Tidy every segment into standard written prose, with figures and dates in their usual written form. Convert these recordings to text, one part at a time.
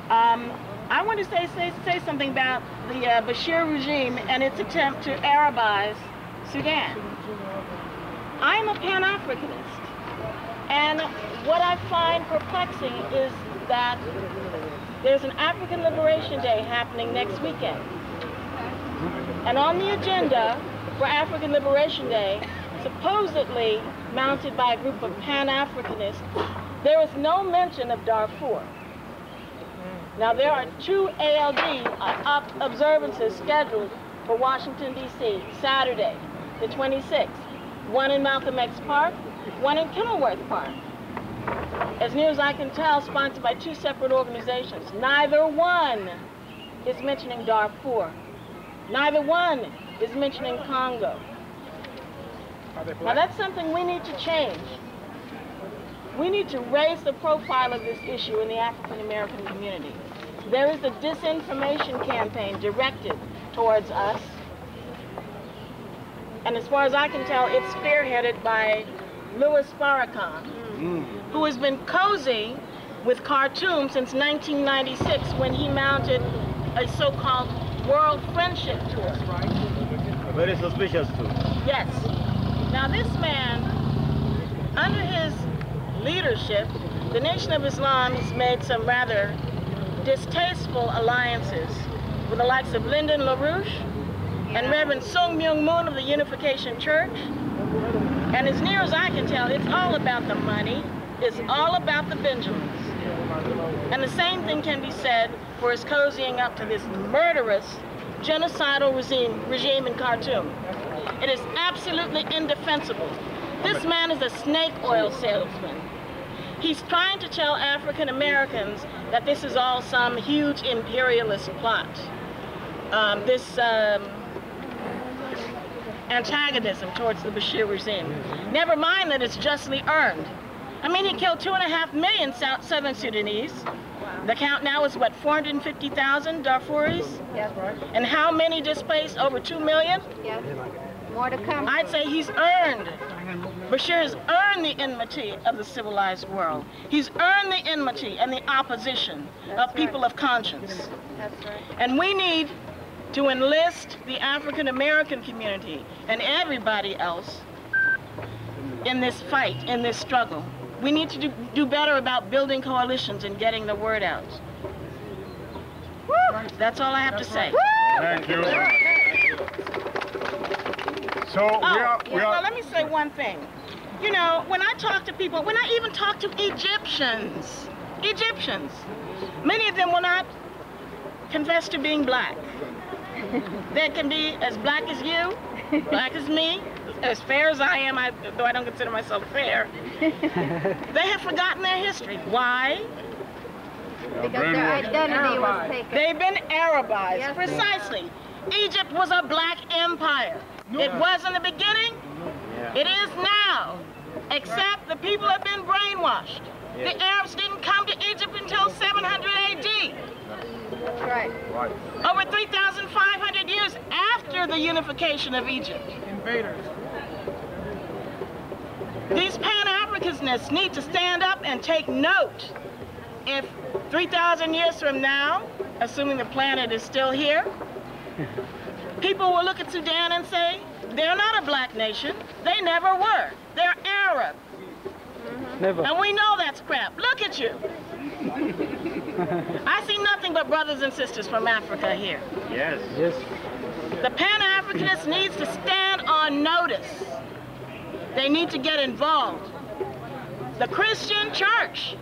I want to say something about the Bashir regime and its attempt to Arabize Sudan. I'm a Pan-Africanist, and what I find perplexing is that there's an African Liberation Day happening next weekend. And on the agenda for African Liberation Day, supposedly mounted by a group of Pan-Africanists, there is no mention of Darfur. Now, there are 2 ALD observances scheduled for Washington, D.C., Saturday, the 26th. One in Malcolm X Park, one in Kenilworth Park. As near as I can tell, sponsored by 2 separate organizations. Neither one is mentioning Darfur. Neither one is mentioning Congo. Now, that's something we need to change. We need to raise the profile of this issue in the African American community. There is a disinformation campaign directed towards us. And as far as I can tell, it's spearheaded by Louis Farrakhan, who has been cozy with Khartoum since 1996 when he mounted a so-called World Friendship Tour. Very suspicious too. Yes. Now this man, under his leadership, the Nation of Islam has made some rather distasteful alliances with the likes of Lyndon LaRouche and Reverend Sung Myung Moon of the Unification Church. And as near as I can tell, it's all about the money. It's all about the Benjamins. And the same thing can be said for his cozying up to this murderous, genocidal regime in Khartoum. It is absolutely indefensible. This man is a snake oil salesman. He's trying to tell African Americans that this is all some huge imperialist plot. This antagonism towards the Bashir regime. Never mind that it's justly earned. I mean, he killed 2.5 million Southern Sudanese. The count now is what, 450,000 Darfuris? Yes. And how many displaced? Over 2 million? Yes. More to come. I'd say he's earned. Bashir has earned the enmity of the civilized world. He's earned the enmity and the opposition of people of conscience. That's right. And we need to enlist the African American community and everybody else in this fight, in this struggle. We need to do better about building coalitions and getting the word out. Woo! That's all I have to say. Thank you. So well, let me say one thing. You know, when I talk to people, when I even talk to Egyptians, many of them will not confess to being black. They can be as black as you, black as me, as fair as I am, though I don't consider myself fair. They have forgotten their history. Why? Because their identity was taken. They've been Arabized, Yes, precisely. Egypt was a black empire. It was in the beginning, it is now, except the people have been brainwashed. The Arabs didn't come to Egypt until 700 AD. That's right. Over 3,500 years after the unification of Egypt. Invaders. These Pan-Africanists need to stand up and take note. If 3,000 years from now, assuming the planet is still here, people will look at Sudan and say, they're not a black nation. They never were. They're Arab. Never. And we know that's crap. Look at you. I see nothing but brothers and sisters from Africa here. Yes. Yes. The Pan-Africanists needs to stand on notice. They need to get involved. The Christian church,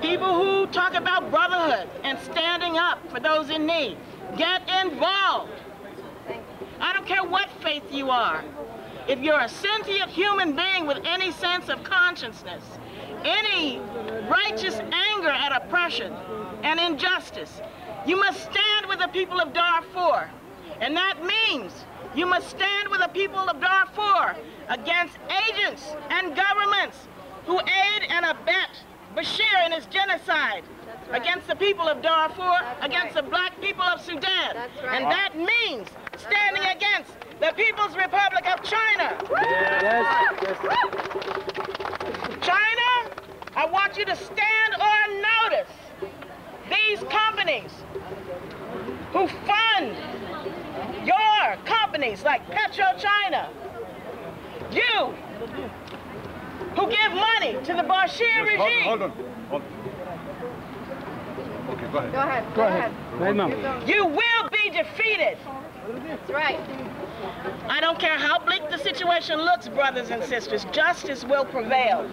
people who talk about brotherhood and standing up for those in need, get involved. I don't care what faith you are. If you're a sentient human being with any sense of consciousness, any righteous anger at oppression and injustice, you must stand with the people of Darfur. And that means you must stand with the people of Darfur against agents and governments who aid and abet Bashir in his genocide against the people of Darfur, against the black people of Sudan. And that means standing against the People's Republic of China. Yes. China, I want you to stand on notice these companies who fund your companies like PetroChina, you who give money to the Bashir regime. Hold on. Okay, go ahead. Go ahead. Right, ma'am. You will be defeated. That's right. I don't care how bleak the situation looks, brothers and sisters, justice will prevail.